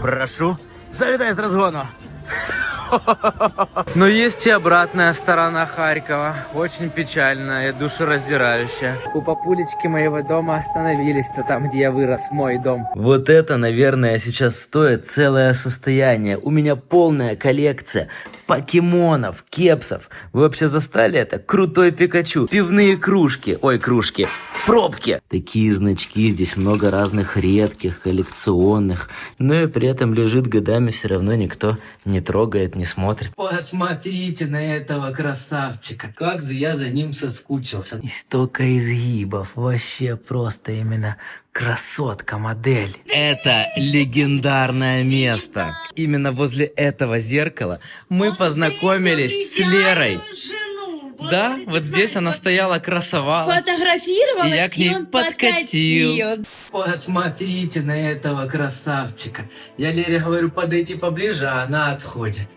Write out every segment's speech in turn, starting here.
Прошу, залетай с разгона. Но есть и обратная сторона Харькова. Очень печальная и душераздирающая. У папулечки моего дома остановились-то там, где я вырос, мой дом. Вот это, наверное, сейчас стоит целое состояние. У меня полная коллекция покемонов, кепсов. Вы вообще застали это? Крутой Пикачу. Пивные кружки. Ой, кружки. Пробки. Такие значки. Здесь много разных редких, коллекционных. Но и при этом лежит годами, все равно никто не трогает, не смотрит. Посмотрите на этого красавчика. Как же я за ним соскучился. И столько изгибов. Вообще просто именно красотка, модель. Это легендарное место. Именно возле этого зеркала мы познакомились с Лерой. Да, вот здесь она стояла, красовалась. Фотографировалась, И я к ней он подкатил. Посмотрите на этого красавчика. Я Лере говорю, подойти поближе, а она отходит.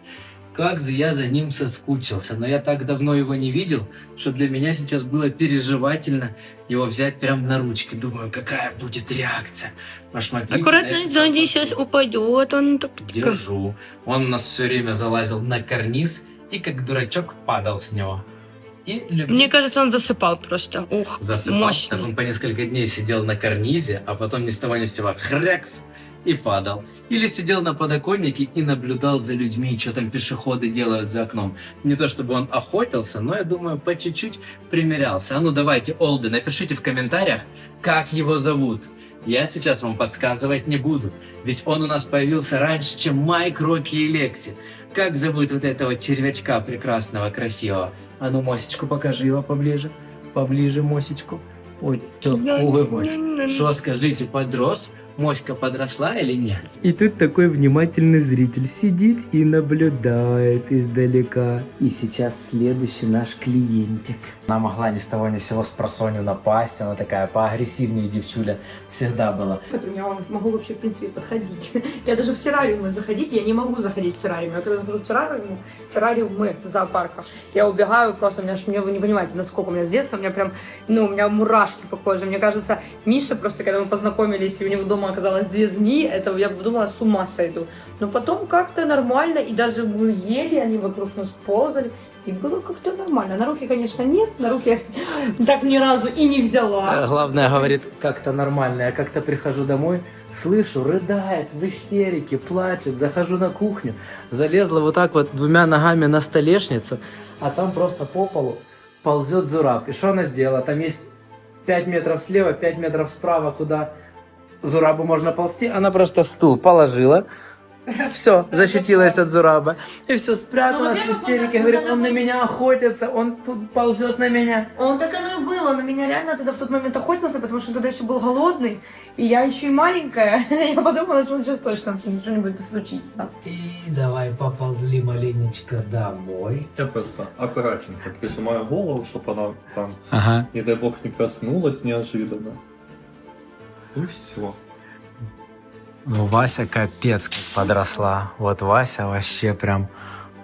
Как же я за ним соскучился. Но я так давно его не видел, что для меня сейчас было переживательно его взять прям на ручки. Думаю, какая будет реакция. Посмотрите. Аккуратно, сзади сейчас упадет. Он так... Держу. Он у нас все время залазил на карниз и как дурачок падал с него. И Мне кажется, он засыпал просто. Ух, засыпал. мощный. Так он по несколько дней сидел на карнизе, а потом ни с того ни с сего хрякс и падал. Или сидел на подоконнике и наблюдал за людьми, что там пешеходы делают за окном. Не то чтобы он охотился, но я думаю, по чуть-чуть примерялся. А ну давайте, олды, напишите в комментариях, как его зовут. Я сейчас вам подсказывать не буду, ведь он у нас появился раньше, чем Майк, Рокки и Лекси. Как зовут вот этого червячка прекрасного, красивого? А ну, Мосечку, покажи его поближе. Поближе, Мосечку. Ой, что скажите, подрос? Моська подросла или нет? И тут такой внимательный зритель сидит и наблюдает издалека. И сейчас следующий наш клиентик. Она могла ни с того ни с сего с просонью напасть. Она такая поагрессивнее девчуля всегда была. Я могу вообще, в принципе, подходить. Я даже в террариумы заходить, я не могу заходить в террариум. Я когда захожу в террариум мы, зоопарка, я убегаю просто, вы не понимаете, насколько у меня с детства, у меня прям, у меня мурашки по коже. Мне кажется, Миша просто, когда мы познакомились, и у него дома оказалось 2 змеи, это я думала, с ума сойду. Но потом как-то нормально, и даже мы ели, они вокруг нас ползали, и было как-то нормально. На руки, конечно, нет, на руки я так ни разу и не взяла. Главное, говорит, как-то нормально. Я как-то прихожу домой, слышу, рыдает, в истерике, плачет, захожу на кухню, залезла вот так вот 2 ногами на столешницу, а там просто по полу ползет Зураб. И что она сделала? Там есть 5 метров слева, 5 метров справа, куда Зурабу можно ползти. Она просто стул положила, все, защитилась от Зураба. И все, спряталась в истерике. Говорит, он на меня охотится, он тут ползет на меня. Он так оно и было, на меня реально тогда в тот момент охотился, потому что тогда еще был голодный, и я еще и маленькая. Я подумала, что сейчас точно что-нибудь случится. И давай поползли маленечко домой. Я просто аккуратненько прижимаю голову, чтобы она там, не дай бог, не проснулась неожиданно. И все. Ну, Вася капец как подросла. Вот Вася вообще прям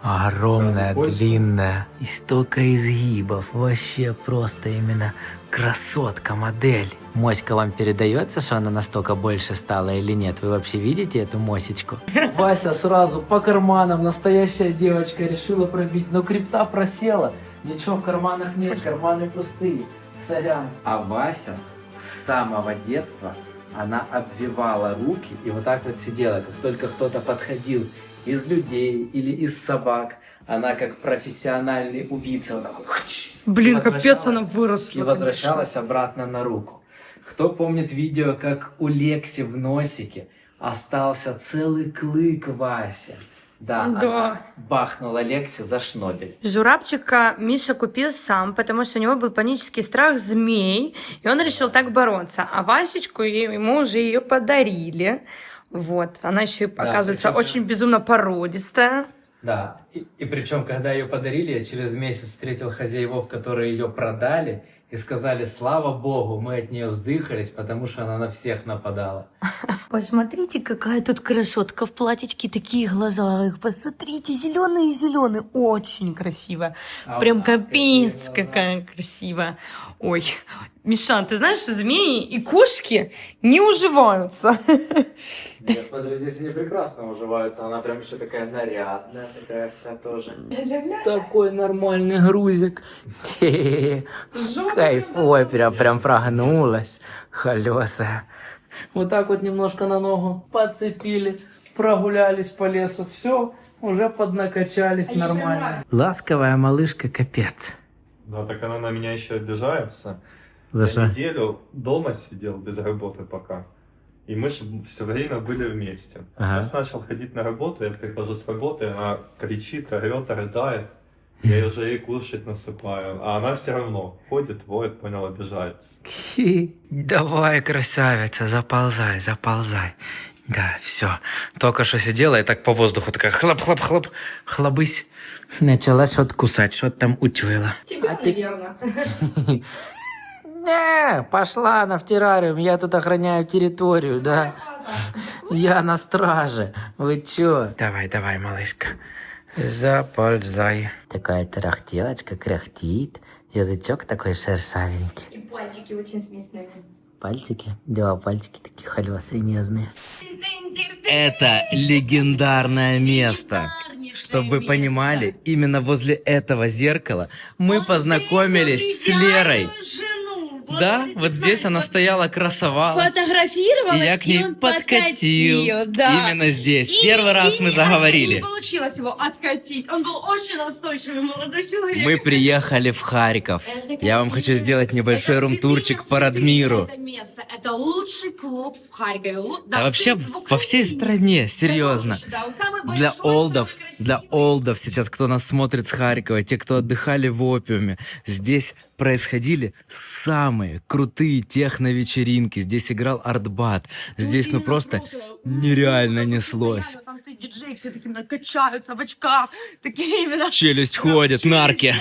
огромная, длинная. И столько изгибов. Вообще просто именно красотка, модель. Моська вам передается, что она настолько больше стала или нет? Вы вообще видите эту Мосечку? Вася сразу по карманам. Настоящая девочка решила пробить. Но крипта просела. Ничего в карманах нет, карманы пустые. Сорян. А Вася с самого детства она обвивала руки и вот так вот сидела. Как только кто-то подходил из людей или из собак, она как профессиональный убийца вот так вот, Блин, капец, она выросла. И возвращалась обратно на руку. Кто помнит видео, как у Лекси в носике остался целый клык Васи? Да, она бахнула Лекси за шнобель. Зурабчика Миша купил сам, потому что у него был панический страх змей, и он решил так бороться. А Васечку ему уже ее подарили. Вот, она еще, оказывается, очень безумно породистая. Да, и причем, когда ее подарили, я через месяц встретил хозяевов, которые ее продали, и сказали, слава богу, мы от нее сдыхались, потому что она на всех нападала. Посмотрите, какая тут красотка в платьичке, такие глаза. Посмотрите, зеленые-зеленые, очень красиво. Прям капец, какая красивая. Ой, Мишан, ты знаешь, что змеи и кошки не уживаются? Я смотрю, здесь они прекрасно уживаются. Она прям еще такая нарядная, такая вся тоже. Такой нормальный грузик. Кайф. Ой, прям прогнулась. Колеса. Вот так вот немножко на ногу подцепили, прогулялись по лесу. Все, уже поднакачались нормально. Ласковая малышка, капец. Да, так она на меня еще обижается. За Я что? неделю дома сидел без работы пока. И мы же все время были вместе. Ага. Сейчас начал ходить на работу, я прихожу с работы, она кричит, орет, рыдает. Я уже ей кушать насыпаю. А она все равно ходит, воет, понял, обижается. Давай, красавица, заползай, заползай. Да, все. Только что сидела и так по воздуху такая хлоп-хлоп-хлоп, хлобысь. Начала что-то кусать, что-то там учуяла. Тебя, наверное. Не, пошла она в террариум, я тут охраняю территорию, да. Я на страже. Вы чё? Давай, давай, малышка. Заползай. Такая тарахтелочка кряхтит. Язычок такой шершавенький. И пальчики очень смешные. Пальчики? Да, пальчики такие холёсые, нежные. Это легендарное место. Чтобы вы понимали, именно возле этого зеркала мы познакомились с Лерой. Да, вот здесь она стояла, красовалась. Фотографировалась, И я к ней он подкатил. да. Именно здесь. Первый раз мы заговорили. Не получилось его откатить. Он был очень настойчивый молодой человек. Мы приехали в Харьков. Я вам хочу сделать небольшой рум-турчик по Радмиру. Это место, это лучший клуб в Харькове. Да вообще во всей стране, серьезно. Для олдов сейчас, кто нас смотрит с Харькова, те, кто отдыхали в Опиуме, здесь происходили самые крутые техно-вечеринки. Здесь играл Артбат. Здесь ну просто нереально неслось. Там стоит диджей, все такие качаются в очках, такие именно... Челюсть ходит, нарки.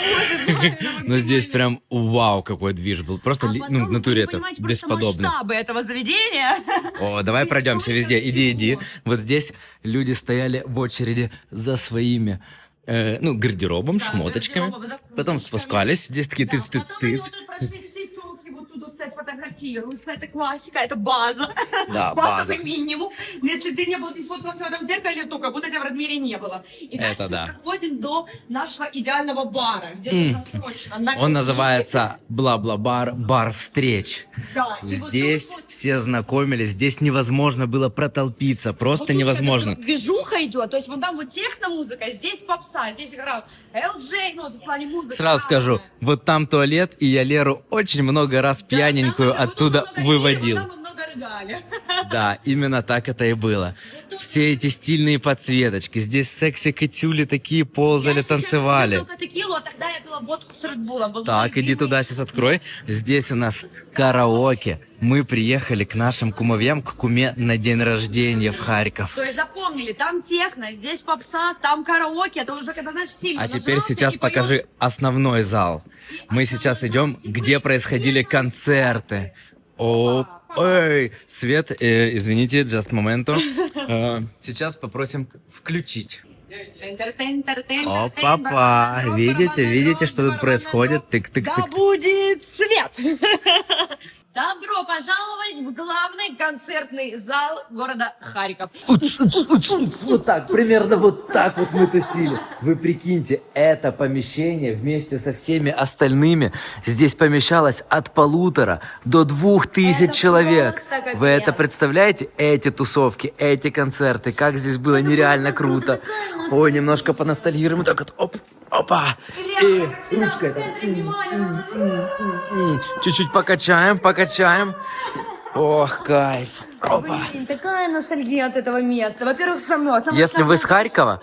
Но Но здесь прям вау, какой движ был. Просто ну, в натуре это бесподобно. Масштабы этого заведения. О, давай пройдемся везде. Иди. Вот здесь люди стояли в очереди за своими гардеробом, шмоточками. Потом спускались. Здесь такие тыц-тыц-тыц. Фотографируются, это классика, это база. Да, база. Базовый минимум. Если ты не был не сфоткался в этом зеркале, то как будто тебя в Радмире не было. И Это дальше да. мы проходим до нашего идеального бара, где нужно срочно Он называется бла-бла-бар, бар встреч. Да, и вот Здесь тут вот все знакомились, здесь невозможно было протолпиться, просто вот тут невозможно. вот эта движуха идет, то есть вот там вот техно-музыка, здесь попса, здесь играл LJ, ну в плане музыки. Сразу скажу, вот там туалет, и я Леру очень много раз пьяненькую оттуда выводил. Да, именно так это и было. Все эти стильные подсветочки, здесь секси-катюли такие ползали, танцевали. Я только текилу, а тогда я пила водку с Red Bull'ом. Был Так, мой иди любимый. туда, сейчас открой. Здесь у нас караоке. Мы приехали к нашим кумовьям, к куме на день рождения в Харьков. То есть запомнили, там техно, здесь попса, там караоке, это уже когда, знаешь, сильно А теперь нажрался сейчас и поешь. покажи основной зал. Мы сейчас идем, где происходили концерты. О, эй, свет, извините, just моменту. Сейчас попросим включить. Опа-па, видите, что тут происходит? Да Тык-тык-тык. будет свет! Добро пожаловать в главный концертный зал города Харьков. Вот так, примерно вот так вот мы тусили. Вы прикиньте, это помещение вместе со всеми остальными здесь помещалось от 1500 до 2000 Это человек. просто капец. Вы это представляете? Эти тусовки, эти концерты, как здесь было нереально круто. Ой, немножко поностальгируем. Так вот, оп, опа. И ручка эта. Чуть-чуть покачаем. Ох, кайф. Опа. Блин, такая ностальгия от этого места. Во-первых, со мной. Если вы с Харькова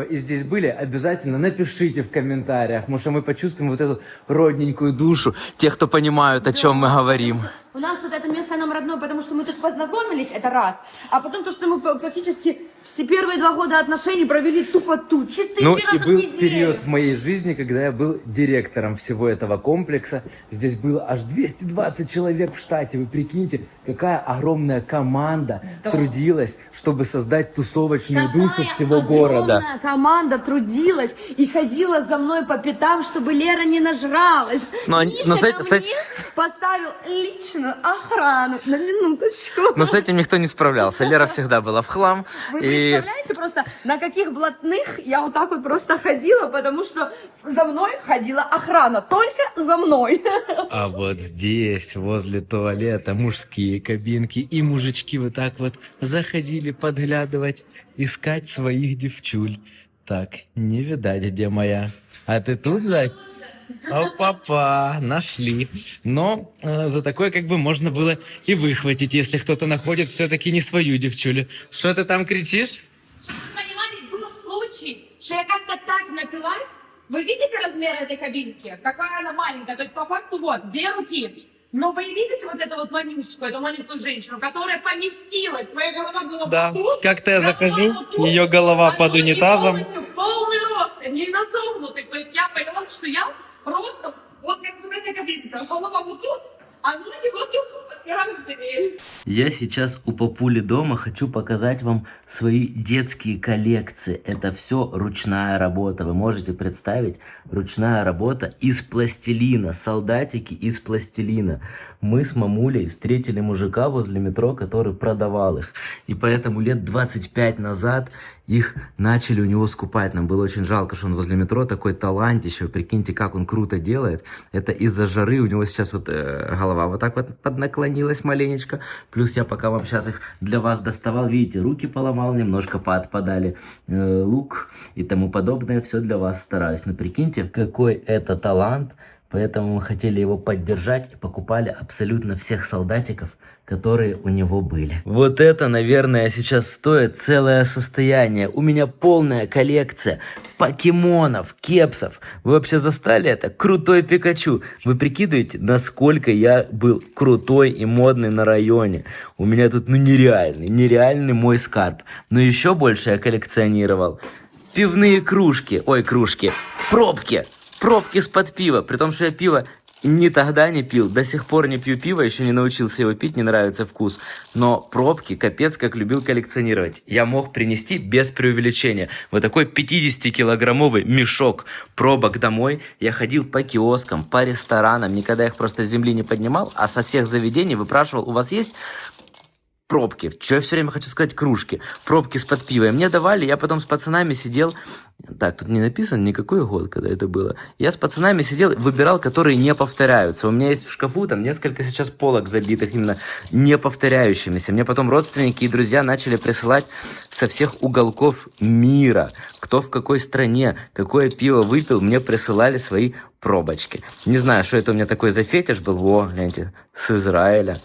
и здесь были, обязательно напишите в комментариях, потому что мы почувствуем вот эту родненькую душу тех, кто понимают, о чем мы говорим. У нас тут это место нам родное, потому что мы тут познакомились, это раз. А потом то, что мы практически все первые 2 года отношений провели тупо тут. 4 Ну и раза в был неделю. период в моей жизни, когда я был директором всего этого комплекса. Здесь было аж 220 человек в штате. Вы прикиньте, какая огромная команда трудилась, чтобы создать тусовочную душу всего города. Огромная команда трудилась и ходила за мной по пятам, чтобы Лера не нажралась. Но Миша с ко этим- мне поставил личную охрану на минуточку. Но с этим никто не справлялся. Лера всегда была в хлам. Вы И представляете просто, на каких блатных я вот так вот просто ходила, потому что за мной ходила охрана, только за мной. А вот здесь, возле туалета, мужские кабинки, и мужички вот так вот заходили подглядывать, искать своих девчуль. Так, не видать, где моя. А ты тут, Зай? Опа-па, нашли. Но за такое как бы можно было и выхватить, если кто-то находит все-таки не свою девчулю. Что ты там кричишь? Чтобы вы понимали, был случай, что я как-то так напилась. Вы видите размер этой кабинки? Какая она маленькая. То есть, по факту, вот, 2 руки. Но вы видите вот эту вот манюшку, эту маленькую женщину, которая поместилась. Моя голова была Да. вот тут. Как-то я голова захожу, вот тут, ее голова а под тут и унитазом. полностью полный рост, не на согнутых. То есть я поняла, что я просто вот как вот эта кабинка. Голова вот тут, а ноги вот тут подпирают дверь. Я сейчас у папули дома хочу показать вам свои детские коллекции. Это все ручная работа. Вы можете представить, ручная работа из пластилина, солдатики из пластилина. Мы с мамулей встретили мужика возле метро, который продавал их. И поэтому лет 25 назад их начали у него скупать. Нам было очень жалко, что он возле метро такой талантище. Прикиньте, как он круто делает. Это из-за жары. У него сейчас вот голова вот так вот поднаклонилась маленечко. Плюс я пока вам сейчас их для вас доставал, видите, руки поломал, немножко поотпадали, лук и тому подобное. Все для вас стараюсь. Но прикиньте, какой это талант. Поэтому мы хотели его поддержать и покупали абсолютно всех солдатиков, которые у него были. Вот это, наверное, сейчас стоит целое состояние. У меня полная коллекция покемонов, кепсов. Вы вообще застали это? Крутой Пикачу. Вы прикидываете, насколько я был крутой и модный на районе? У меня тут, нереальный мой скарб. Но еще больше я коллекционировал пивные кружки, пробки из-под пива, при том, что я пиво ни тогда не пил, до сих пор не пью пиво, еще не научился его пить, не нравится вкус. Но пробки капец как любил коллекционировать. Я мог принести без преувеличения вот такой 50-килограммовый мешок пробок домой. Я ходил по киоскам, по ресторанам, никогда их просто с земли не поднимал, а со всех заведений выпрашивал: у вас есть пробки? Что я все время хочу сказать? Кружки. Пробки из-под пива. И мне давали, я потом с пацанами сидел. Так, тут не написано никакой год, когда это было. Я с пацанами сидел, выбирал, которые не повторяются. У меня есть в шкафу там несколько сейчас полок забитых именно не повторяющимися. Мне потом родственники и друзья начали присылать со всех уголков мира. Кто в какой стране, какое пиво выпил, мне присылали свои пробочки. Не знаю, что это у меня такой за фетиш был. Во, гляньте, с Израиля.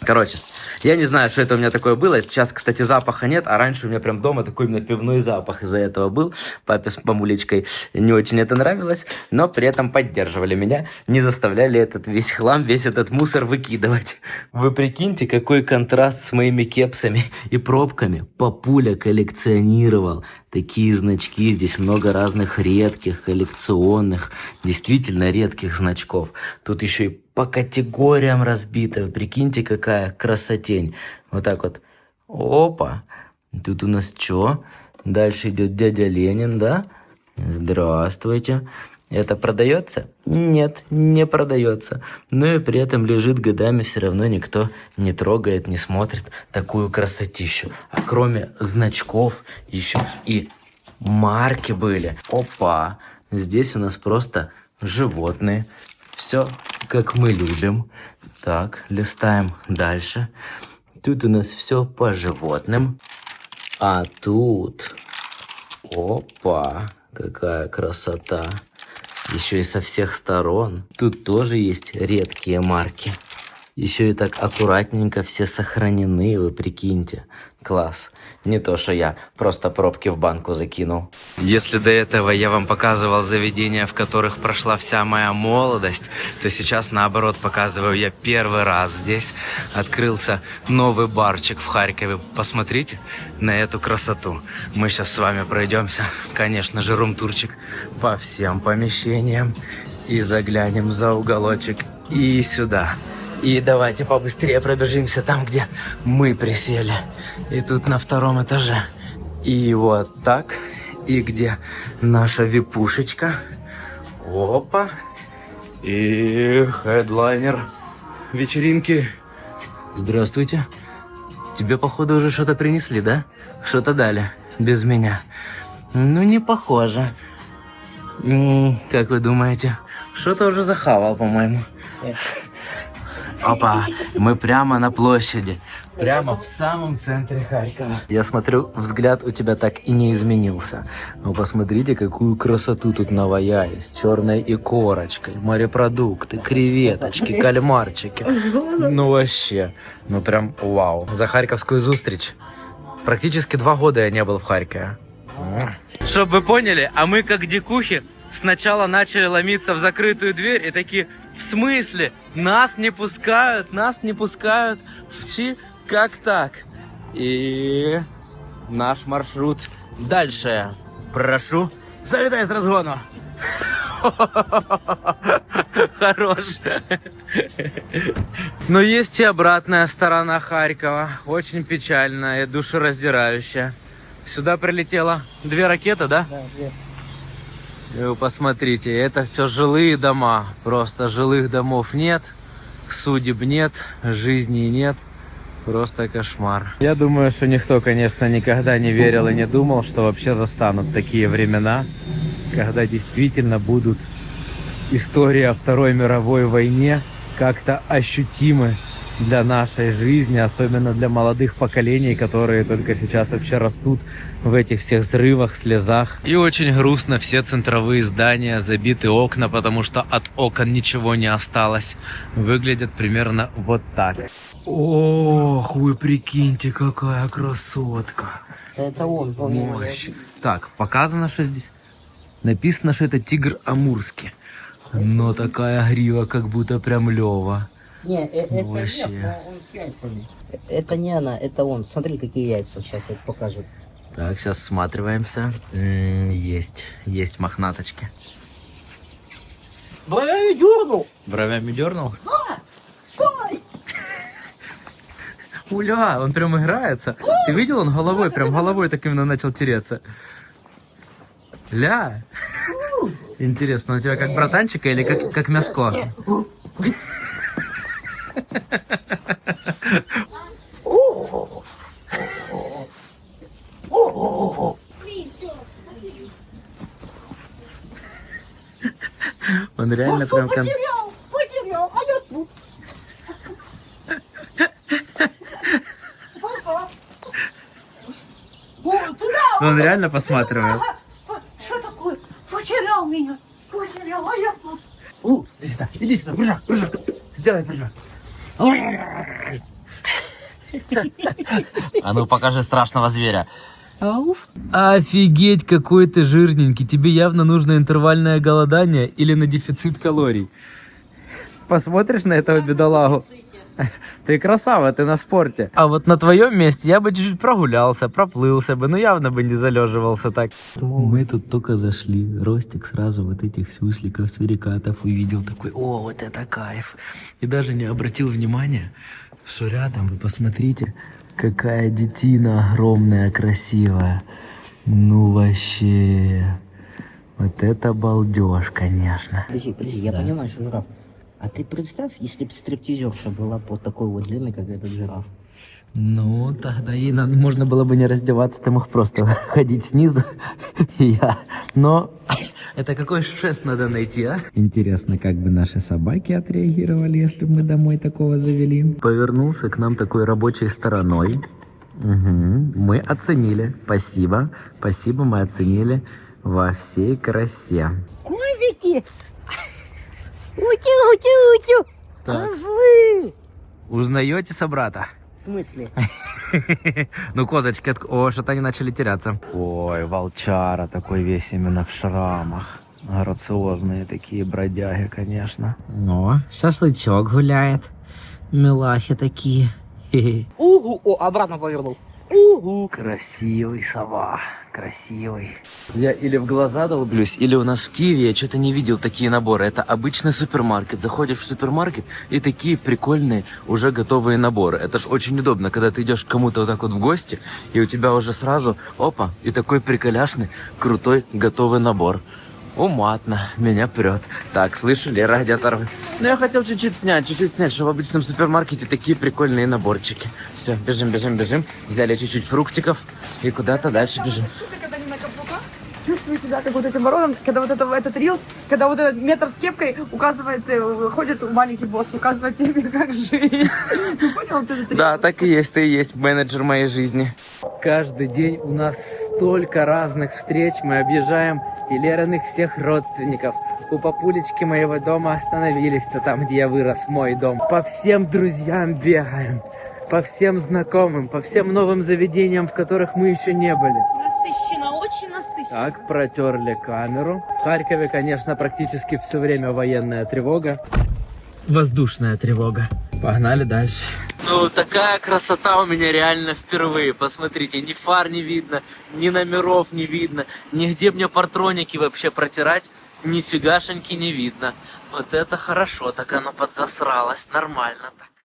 Короче, я не знаю, что это у меня такое было. Сейчас, кстати, запаха нет, а раньше у меня прям дома такой именно пивной запах из-за этого был. Папе с мамулечкой не очень это нравилось, но при этом поддерживали меня, не заставляли этот весь хлам, весь этот мусор выкидывать. Вы прикиньте, какой контраст с моими кепсами и пробками. Папуля коллекционировал такие значки. Здесь много разных редких, коллекционных, действительно редких значков. Тут еще и по категориям разбито. Вы прикиньте, какая красотень. Вот так вот. Опа. Тут у нас что? Дальше идет дядя Ленин, да? Здравствуйте. Это продается? Нет, не продается. Но и при этом лежит годами, все равно никто не трогает, не смотрит такую красотищу. А кроме значков, еще и марки были. Опа. Здесь у нас просто животные. Все, как мы любим. Так, листаем дальше. Тут у нас все по животным. А тут... Опа, какая красота. Еще и со всех сторон. Тут тоже есть редкие марки. Еще и так аккуратненько все сохранены, вы прикиньте. Класс. Не то, что я просто пробки в банку закинул. Если до этого я вам показывал заведения, в которых прошла вся моя молодость, то сейчас, наоборот, показываю я первый раз здесь. Открылся новый барчик в Харькове. Посмотрите на эту красоту. Мы сейчас с вами пройдемся, конечно же, рум-турчик по всем помещениям. И заглянем за уголочек и сюда. И давайте побыстрее пробежимся там, где мы присели. И тут на втором этаже. И вот так. И где наша випушечка. Опа. И хедлайнер вечеринки. Здравствуйте. Тебе, походу, уже что-то принесли, да? Что-то дали. Без меня. Ну, не похоже. Как вы думаете? Что-то уже захавал, по-моему. Опа, мы прямо на площади. Прямо в самом центре Харькова. Я смотрю, взгляд у тебя так и не изменился. Но посмотрите, какую красоту тут наваяли. С черной икорочкой, морепродукты, креветочки, кальмарчики. Ну вообще, ну прям вау. За харьковскую зустріч. Практически 2 года я не был в Харькове. Чтоб вы поняли, а мы как дикухи сначала начали ломиться в закрытую дверь и такие, в смысле? Нас не пускают в ЧИ? Как так? И наш маршрут дальше. Прошу, залетай с разгона. Хорош. Но есть и обратная сторона Харькова. Очень печальная и душераздирающая. Сюда прилетело 2 ракеты, да? Да, 2. И вы посмотрите, это все жилые дома. Просто жилых домов нет, судеб нет, жизни нет. Просто кошмар. Я думаю, что никто, конечно, никогда не верил и не думал, что вообще застанут такие времена, когда действительно будут истории о Второй мировой войне как-то ощутимы для нашей жизни, особенно для молодых поколений, которые только сейчас вообще растут в этих всех взрывах, слезах. И очень грустно, все центровые здания забиты окна, потому что от окон ничего не осталось. Выглядят примерно вот так. Ох, вы прикиньте, какая красотка. Это он, по-моему. Мощь. Так, показано, что здесь написано, что это тигр амурский. Но такая грива, как будто прям лева. Не, это Вообще. нет, но он с яйцами. Это не она, это он. Смотри, какие яйца сейчас вот покажут. Так, сейчас всматриваемся. Есть мохнаточки. Бровями дернул! Бровями дернул? Стой! Уля, он прям играется. Ты видел, он головой, прям головой так именно начал тереться. Ля. Интересно, у тебя как братанчика или как мяско? Он реально прям... Потерял, а я тут. Он реально посматривает. Что такое? Потерял меня. Потерял, а я тут. Иди сюда, прыжок. Сделай прыжок. А ну покажи страшного зверя. Ауф. Офигеть, какой ты жирненький. Тебе явно нужно интервальное голодание или на дефицит калорий. Посмотришь на этого бедолагу? Ты красава, ты на спорте. А вот на твоем месте я бы чуть-чуть прогулялся, проплылся бы, но явно бы не залеживался так. Мы тут только зашли. Ростик сразу вот этих сусликов, сурикатов увидел. Такой, о, вот это кайф. И даже не обратил внимания, что рядом, вы посмотрите, какая детина огромная, красивая. Ну вообще. Вот это балдеж, конечно. Подожди, я понимаю, что жираф. А ты представь, если бы стриптизерша была вот такой вот длинной, как этот жираф. Ну, тогда ей можно было бы не раздеваться, ты мог просто ходить снизу. Но это какой шест надо найти, а? Интересно, как бы наши собаки отреагировали, если бы мы домой такого завели. Повернулся к нам такой рабочей стороной. Угу. Мы оценили. Спасибо, мы оценили во всей красе. Козики! Утю! Так. Козлы! Узнаете собрата? В смысле? Ну, козочки, о, что-то они начали теряться. Ой, волчара такой весь именно в шрамах. Грациозные такие бродяги, конечно. О, шашлычок гуляет. Милахи такие. Угу! О, обратно повернул. Красивый сова, красивый. Я или в глаза долблюсь, или у нас в Киеве я что-то не видел такие наборы. Это обычный супермаркет. Заходишь в супермаркет и такие прикольные уже готовые наборы. Это ж очень удобно, когда ты идешь к кому-то вот так вот в гости, и у тебя уже сразу, опа, и такой приколяшный, крутой, готовый набор. Уматно, меня прет. Так, слышу, Лера где-то рвет. Ну, я хотел чуть-чуть снять, что в обычном супермаркете такие прикольные наборчики. Все, бежим, бежим, бежим. Взяли чуть-чуть фруктиков и куда-то дальше бежим. Когда не на каблуках, чувствую себя как вот этим воротом, когда вот этот рилс, когда вот этот метр с кепкой указывает, ходит маленький босс, указывает тебе, как жить. Ты понял вот этот рилс? Да, так и есть, ты и есть менеджер моей жизни. Каждый день у нас столько разных встреч, мы объезжаем и Лериных всех родственников. У папулечки моего дома остановились-то там, где я вырос, мой дом. По всем друзьям бегаем, по всем знакомым, по всем новым заведениям, в которых мы еще не были. Насыщенно, очень насыщенно. Так, протерли камеру. В Харькове, конечно, практически все время военная тревога. Воздушная тревога. Погнали дальше. Ну, такая красота у меня реально впервые. Посмотрите, ни фар не видно, ни номеров не видно, нигде мне патроники вообще протирать, нифигашеньки не видно. Вот это хорошо, так оно подзасралось, нормально так.